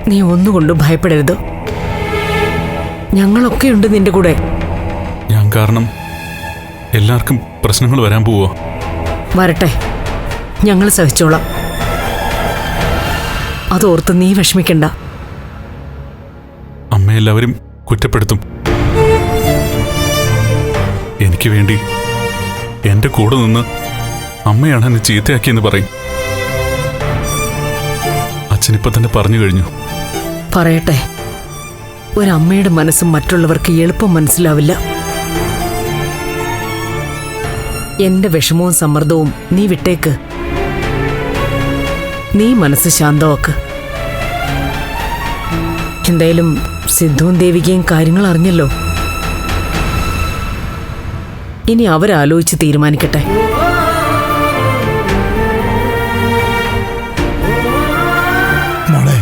നീ ഒന്നുകൊണ്ടും ഭയപ്പെടരുത്. ഞങ്ങളൊക്കെയുണ്ട് നിന്റെ കൂടെ. ഞാൻ കാരണം എല്ലാവർക്കും പ്രശ്നങ്ങൾ വരാൻ പോവോ? വരട്ടെ, ഞങ്ങൾ സഹിച്ചോളാം. അതോർത്ത് നീ വിഷമിക്കണ്ട. അമ്മയെല്ലാവരും കുറ്റപ്പെടുത്തും. എനിക്ക് വേണ്ടി എന്റെ കൂടെ നിന്ന് അമ്മയാണ് എന്നെ ചീത്തയാക്കിയെന്ന് പറയും. അച്ഛനിപ്പോ തന്നെ പറഞ്ഞു കഴിഞ്ഞു. പറയട്ടെ, ഒരമ്മയുടെ മനസ്സ് മറ്റുള്ളവർക്ക് എളുപ്പം മനസ്സിലാവില്ല. എന്റെ വിഷമവും സമ്മർദ്ദവും നീ വിട്ടേക്ക്. നീ മനസ്സ് ശാന്തമാക്ക്. എന്തായാലും സിദ്ധുവും ദേവികയും കാര്യങ്ങൾ അറിഞ്ഞല്ലോ. ഇനി അവരാലോചിച്ച് തീരുമാനിക്കട്ടെ. മോളെ,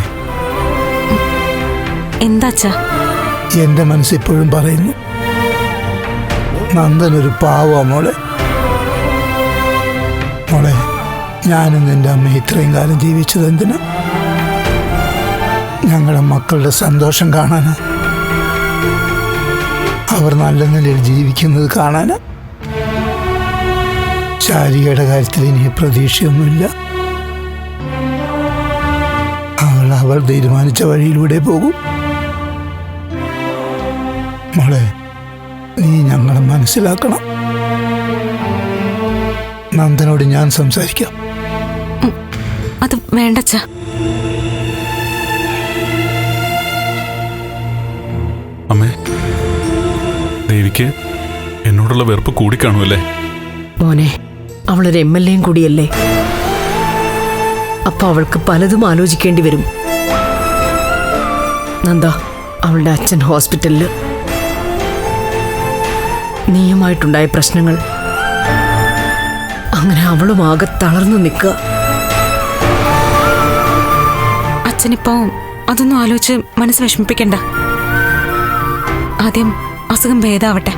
എന്താച്ചാ? എന്റെ മനസ്സിപ്പോഴും പറയുന്നു, നന്ദനൊരു പാവാ മോളെ. മോളെ, ഞാനും നിന്റെ അമ്മ ഇത്രയും കാലം ജീവിച്ചത് എന്തിനാ? ഞങ്ങളുടെ മക്കളുടെ സന്തോഷം കാണാനാ, അവർ നല്ല നിലയിൽ ജീവിക്കുന്നത് കാണാനാ. ശാരികയുടെ കാര്യത്തിൽ ഇനി പ്രതീക്ഷയൊന്നുമില്ല. അവൾ തീരുമാനിച്ച വഴിയിലൂടെ പോകും. മോളെ, നീ ഞങ്ങളെ മനസ്സിലാക്കണം. നന്ദനോട് ഞാൻ സംസാരിക്കാം. അത് വേണ്ടച്ചാ. അമ്മേ, ദേവിക്ക് എന്നോടുള്ള വെറുപ്പ് കൂടിക്കാണുമല്ലേ? മോനെ, അവളൊരു MLA കൂടിയല്ലേ. അപ്പൊ അവൾക്ക് പലതും ആലോചിക്കേണ്ടി വരും. നന്ദ, അവളുടെ അച്ഛൻ ഹോസ്പിറ്റലില്, നീയുമായിട്ടുണ്ടായ പ്രശ്നങ്ങൾ, അങ്ങനെ അവളും ആകെ തളർന്നു നിൽക്കുക. അച്ഛനിപ്പോ അതൊന്നും ആലോചിച്ച് മനസ്സ് വിഷമിപ്പിക്കണ്ട. ആദ്യം അസുഖം ഭേദാവട്ടെ.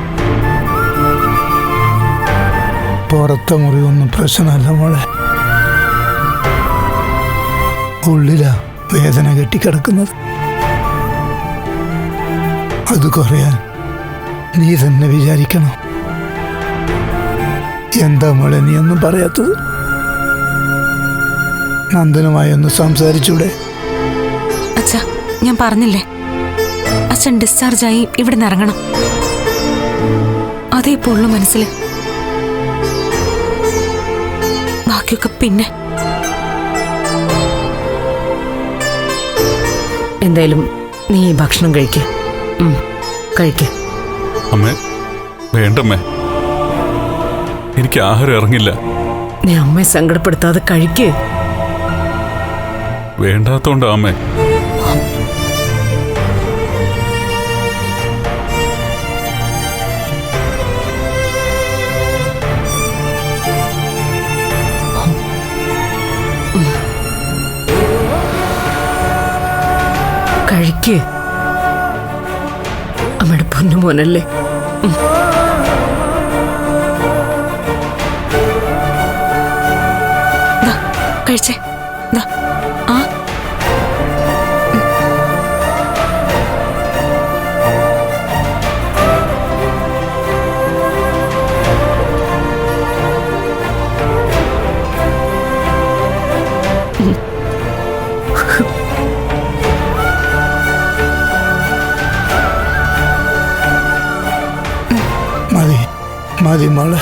പുറത്തെ മുറിവൊന്നും പ്രശ്നമല്ല മോളെ. ഉള്ളിലാ വേദന കെട്ടിക്കിടക്കുന്നത്. അത് കുറയാൻ നീ തന്നെ വിചാരിക്കണം. എന്താ മോളെ നീ ഒന്നും പറയാത്തത്? നന്ദനുമായി ഒന്ന് സംസാരിച്ചൂടെ? അച്ഛാ, ഞാൻ പറഞ്ഞില്ലേ, അച്ഛൻ ഡിസ്ചാർജായി ഇവിടെ നിന്ന് ഇറങ്ങണം. അതേ ഇപ്പോൾ ഉള്ളു മനസ്സിൽ. ബാക്കിയൊക്കെ പിന്നെ. എന്തായാലും നീ ഭക്ഷണം കഴിക്ക്. കഴിക്ക്. അമ്മേ, വേണ്ടമ്മേ, എനിക്ക് ആഹാരം ഇറങ്ങില്ല. നീ അമ്മയെ സങ്കടപ്പെടുത്താതെ കഴിക്ക്. വേണ്ടാത്തോണ്ടാ അമ്മേ. കഴിക്ക്. അമ്മയുടെ പൊന്നുമോനല്ലേ. കഴിച്ചേ. ആ മതി മതി മോളെ.